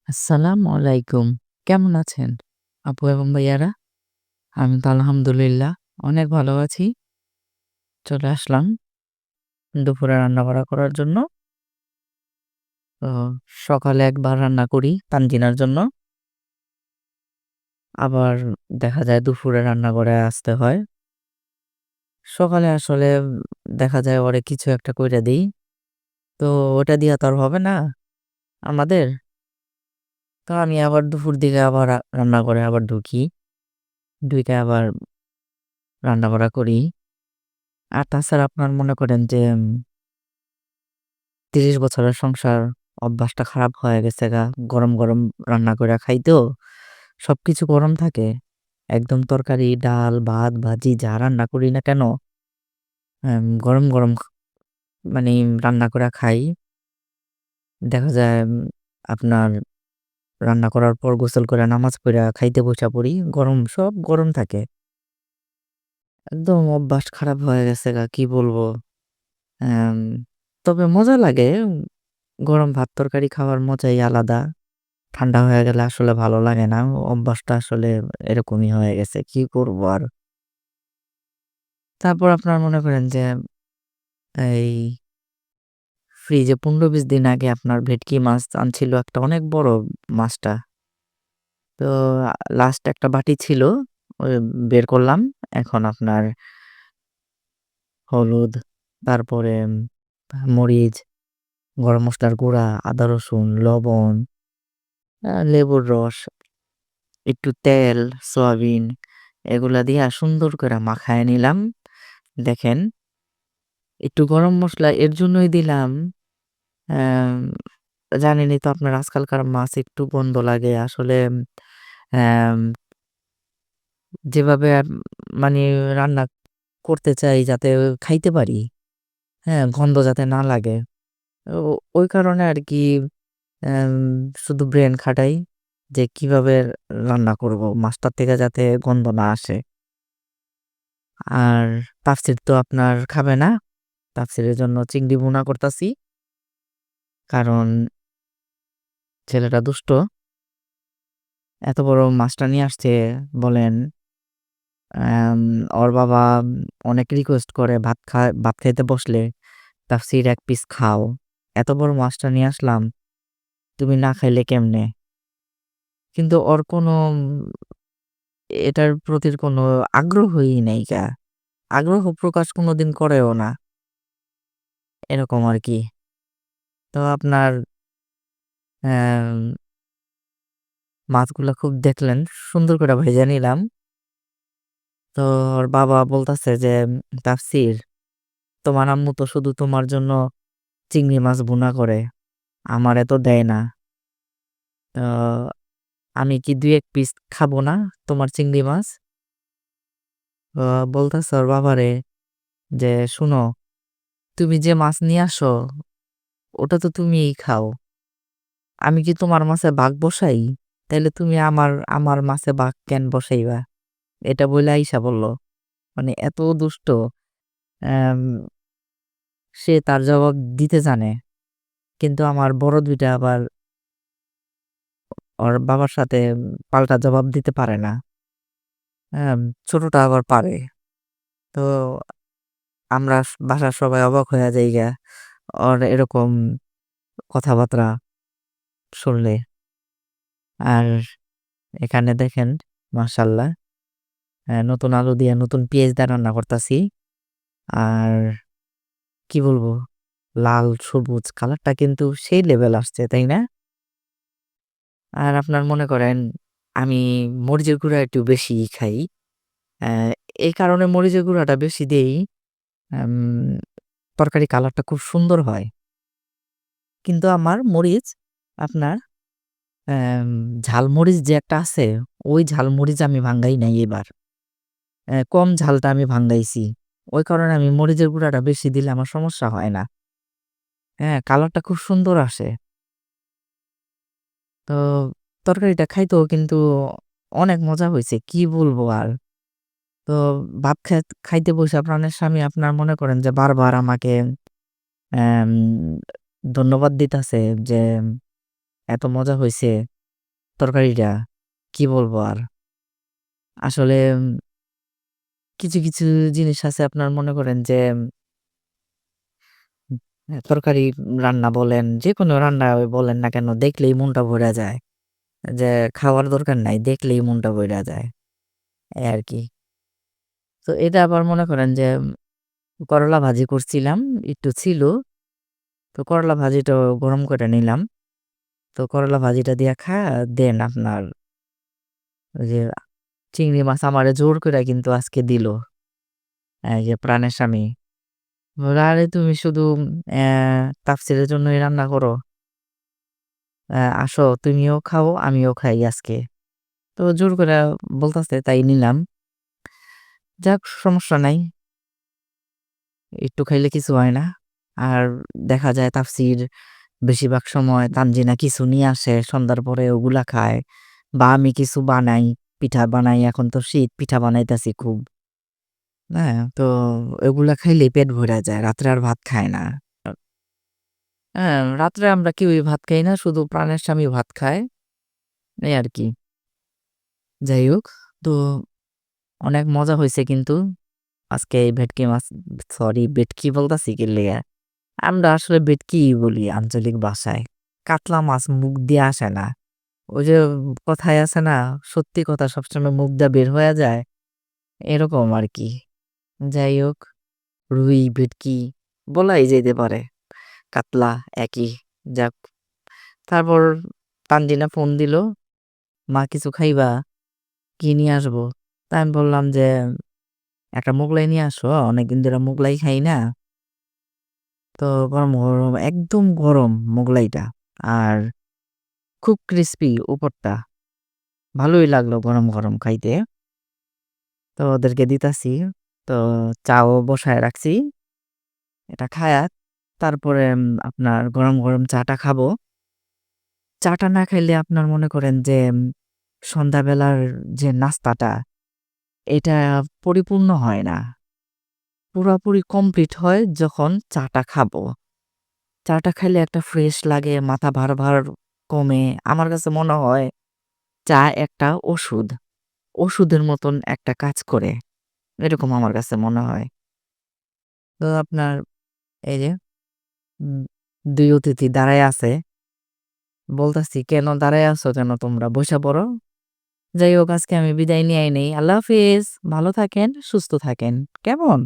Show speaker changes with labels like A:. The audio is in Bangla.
A: আসসালামু আলাইকুম। কেমন আছেন? আপু এবং ভাইয়ারা? আমি তো আলহামদুলিল্লাহ অনেক ভালো আছি। চলে আসলাম দুপুরে রান্না-বাড়া করার জন্য। তো সকালে একবার রান্না করি তানজিনার জন্য। আবার দেখা যায় দুপুরে রান্না করে আসতে হয়। সকালে আসলে দেখা যায় ওরে কিছু একটা কইরা দেই। তো ওটা দিয়া তো আর হবে না আমাদের। তো আমি আবার দুপুর দিকে আবার রান্নাঘরে আবার ঢুকি। ঢুইকা আবার রান্না-বাড়া করি। আর তাছাড়া আপনার মনে করেন যে ৩০ বছরের সংসার অভ্যাসটা খারাপ হয়ে গেছেগা। গরম, গরম রান্না কইরা খাইতেও সবকিছু গরম থাকে। একদম তরকারি, ডাল, ভাত, ভাজি যা রান্না করি না কেন গরম, গরম মানে রান্না কইরা খাই। দেখা যায় আপনার রান্না করার পর গোসল করে নামাজ পইড়া খাইতে বইসা পড়ি। গরম সব গরম থাকে। একদম অভ্যাস খারাপ হয়ে গেছেগা কি বলবো? অ্যাম তবে মজা লাগে। গরম ভাত তরকারি খাওয়ার মজাই আলাদা। ঠান্ডা হয়ে গেলে আসলে ভালো লাগে না। অভ্যাসটা আসলে এরকমই হয়ে গেছে। কি করব আর? তারপর আপনার মনে করেন যে এই ফ্রিজে ১৫-২০ দিন আগে আপনার ভেটকি মাছ আনছিল একটা অনেক বড় মাছটা। তো লাস্ট একটা বাটি ছিল। ওই বের করলাম। এখন আপনার হলুদ, তারপরে মরিচ, গরম মসলার গুঁড়া, আদা রসুন, লবণ, লেবুর রস, একটু তেল, সয়াবিন এগুলা দিয়া সুন্দর করে মাখায় নিলাম। দেখেন, একটু গরম মসলা এর জন্যই দিলাম, অ্যাম জানেনই তো আপনার আজকালকার মাছ একটু গন্ধ লাগে। আসলে অ্যাম যেভাবে মানে রান্না করতে চাই যাতে খাইতে পারি, হ্যাঁ? গন্ধ যাতে না লাগে। ও ওই কারণে আরকি অ্যাম শুধু ব্রেন খাটাই যে কিভাবে রান্না করব মাছটার থেকে যাতে গন্ধ না আসে। আর তাফসীর তো আপনার খাবে না। তাফসীরের জন্য চিংড়ি ভুনা করতাছি। কারণ ছেলেটা দুষ্ট। এত বড় মাছটা নিয়ে আসছে বলেন, অ্যাম ওর বাবা অনেক রিকোয়েস্ট করে ভাত খাইতে বসলে, "তাফসীর ১ পিস খাও। এত বড় মাছটা নিয়ে আসলাম, তুমি না খাইলে কেমনে?" কিন্তু ওর কোনো এটার প্রতি কোনো আগ্রহই নাইকা। আগ্রহ প্রকাশ কোনোদিন করেও না। এরকম আরকি। তো আপনার অ্যাম মাছগুলা খুব দেখলেন সুন্দর করে ভেজে নিলাম। তো ওর বাবা বলতাছে যে, "তাফসীর তোমার আম্মু তো শুধু তোমার জন্য চিংড়ি মাছ ভুনা করে। আমারে তো দেয় না। তো আমি কি ২-১ পিস খাবো না তোমার চিংড়ি মাছ?" তো বলতেছে ওর বাবারে যে, "শুনো, তুমি যে মাছ নিয়ে আসো ওটা তো তুমিই খাও। আমি কি তোমার মাছে ভাগ বসাই? তাইলে তুমি আমার মাছে ভাগ কেন বসাইবা?" এটা বইলা আইসা বলল। মানে এত দুষ্ট। অ্যাম সে তার জবাব দিতে জানে। কিন্তু আমার বড় ২ টা আবার ওর বাবার সাথে পাল্টা জবাব দিতে পারে না। হ্যাঁ, ছোটটা আবার পারে। তো আমরা বাসার সবাই অবাক হইয়া যাইগা ওর এরকম কথাবার্তা শুনলে। আর এখানে দেখেন মাশাআল্লাহ নতুন আলু দিয়ে নতুন পেঁয়াজ দিয়ে রান্না করতাছি। আর কি বলবো? লাল সবুজ কালারটা কিন্তু সেই লেভেল আসছে, তাই না? আর আপনার মনে করেন আমি মরিচের গুঁড়া একটু বেশিই খাই। অ্যা এই কারণে মরিচের গুঁড়াটা বেশি দেই। আম তরকারি কালারটা খুব সুন্দর হয়। কিন্তু আমার মরিচ আপনার অ্যাম ঝালমরিচ যে একটা আছে, ওই ঝালমরিচ আমি ভাঙ্গাই নাই এবার। কম ঝালটা আমি ভাঙ্গাইছি। ওই কারণে আমি মরিচের গুঁড়াটা বেশি দিলে আমার সমস্যা হয় না। হ্যাঁ, কালারটা খুব সুন্দর আসে। তো তরকারিটা খাইতেও কিন্তু অনেক মজা হইছে। কি বলবো আর? তো ভাত খাইতে বইসা প্রাণের স্বামী আপনার মনে করেন যে বারবার আমাকে অ্যাম ধন্যবাদ দিতাছে যে, "এত মজা হইছে।" তরকারিটা কি বলবো আর? আসলে কিছু জিনিস আছে আপনার মনে করেন যে তরকারি রান্না বলেন, যেকোনো রান্না বলেন না কেন দেখলেই মনটা ভইরা যায়। যে খাওয়ার দরকার নাই, দেখলেই মনটা ভইরা যায়। এই আরকি। তো এটা আবার মনে করেন যে করলা ভাজি করছিলাম, একটু ছিল। তো করলা ভাজিটাও গরম করে নিলাম। তো করলা ভাজিটা দিয়া খায়া দেন আপনার ওই যে চিংড়ি মাছ আমারে জোর কইরা কিন্তু আজকে দিল। এই যে প্রাণের স্বামী। বলল, "আরে তুমি শুধু অ্যা তাফসীরের জন্যই রান্না করো। আসো তুমিও খাও, আমিও খাই আজকে।" তো জোর কইরা বলতাছে তাই নিলাম। যাক সমস্যা নাই। একটু খাইলে কিছু হয় না। আর দেখা যায় তাফসীর বেশিরভাগ সময় তানজিনা কিছু নিয়ে আসে সন্ধ্যার পরে ওগুলা খায়। বা আমি কিছু বানাই, পিঠা বানাই। এখন তো শীত, পিঠা বানাইতেছি খুব। হ্যাঁ? তো এগুলা খাইলেই পেট ভইরা যায়। রাত্রে আর ভাত খায় না। হ্যাঁ, রাত্রে আমরা কেউই ভাত খাই না। শুধু প্রাণের স্বামী ভাত খায়। এই আরকি। যাই হোক, তো অনেক মজা হইছে কিন্তু। আজকে এই ভেটকি মাছ ভেটকি বলতাছি কি লিগা? আমরা আসলে ভেটকিই বলি আঞ্চলিক ভাষায়। কাতলা মাছ মুখ দিয়ে আসে না। ওই যে কথায় আছে না? সত্যি কথা সবসময় মুখ দিয়া বের হইয়া যায়। এরকম আরকি। যাই হোক, রুই, ভেটকি বলাই যাইতে পারে। কাতলা একই। যাক, তারপর তানজিনা ফোন দিল, "মা কিছু খাইবা? কি নিয়ে আসবো?" তা আমি বললাম যে, "একটা মোগলাই নিয়ে আসো। অনেকদিন ধরে মোগলাই খাই না।" তো গরম একদম গরম মোগলাইটা। আর খুব ক্রিসপি উপরটা। ভালোই লাগলো গরম খাইতে। তো ওদেরকে দিতাছি। তো চাও বসায় রাখছি। এটা খায়া তারপরে আপনার গরম চাটা খাবো। চাটা না খাইলে আপনার মনে করেন যে সন্ধ্যাবেলার যে নাস্তাটা, এটা পরিপূর্ণ হয় না। পুরাপুরি কমপ্লিট হয় যখন চাটা খাবো। চাটা খাইলে একটা ফ্রেশ লাগে, মাথা ভার কমে। আমার কাছে মনে হয় চা একটা ওষুধ। ওষুধের মতন একটা কাজ করে। এরকম আমার কাছে মনে হয়। তো আপনার এই যে উম ২ অতিথি দাঁড়ায় আছে। বলতাছি, "কেন দাঁড়ায় আছো কেন তোমরা? বইসা পড়ো।" যাই হোক আজকে আমি বিদায় নিয়ে নেই। আল্লাহ হাফেজ। ভালো থাকেন, সুস্থ থাকেন। কেমন?